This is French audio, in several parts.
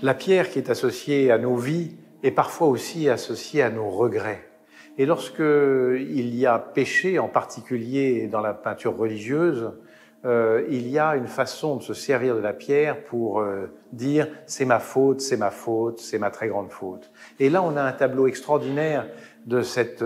La pierre qui est associée à nos vies est parfois aussi associée à nos regrets. Et lorsque il y a péché, en particulier dans la peinture religieuse, il y a une façon de se servir de la pierre pour dire « c'est ma faute, c'est ma faute, c'est ma très grande faute ». Et là, on a un tableau extraordinaire de cet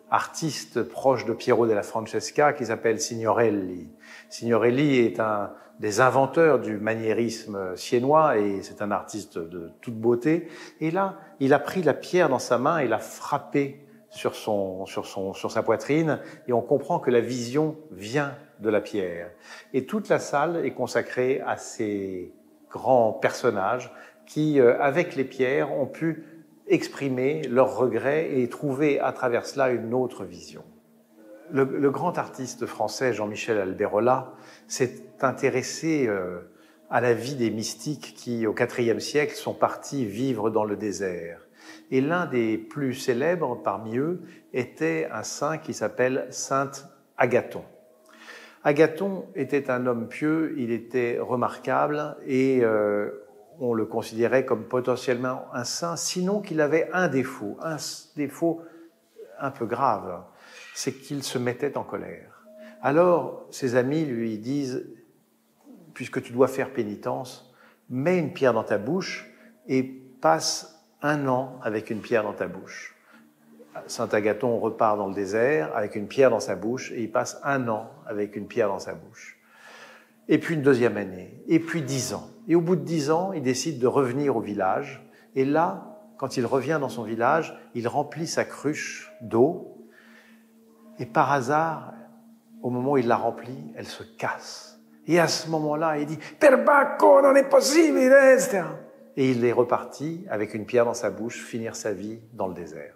artiste proche de Piero della Francesca qui s'appelle Signorelli. Signorelli est un des inventeurs du maniérisme siennois et c'est un artiste de toute beauté. Et là, il a pris la pierre dans sa main et l'a frappée sur sa poitrine et on comprend que la vision vient de la pierre. Et toute la salle est consacrée à ces grands personnages qui, avec les pierres, ont pu exprimer leurs regrets et trouver à travers cela une autre vision. Le grand artiste français Jean-Michel Alberola s'est intéressé à la vie des mystiques qui, au IVe siècle, sont partis vivre dans le désert. Et l'un des plus célèbres parmi eux était un saint qui s'appelle Saint Agathon. Agathon était un homme pieux, il était remarquable et on le considérait comme potentiellement un saint, sinon qu'il avait un défaut un peu grave, c'est qu'il se mettait en colère. Alors, ses amis lui disent, puisque tu dois faire pénitence, mets une pierre dans ta bouche et passe 1 an avec une pierre dans ta bouche. Saint Agathon repart dans le désert avec une pierre dans sa bouche et il passe 1 an avec une pierre dans sa bouche. Et puis une 2e année, et puis 10 ans. Et au bout de 10 ans, il décide de revenir au village. Et là, quand il revient dans son village, il remplit sa cruche d'eau. Et par hasard, au moment où il la remplit, elle se casse. Et à ce moment-là, il dit « Perbacco, non è possibile !» Et il est reparti avec une pierre dans sa bouche, finir sa vie dans le désert.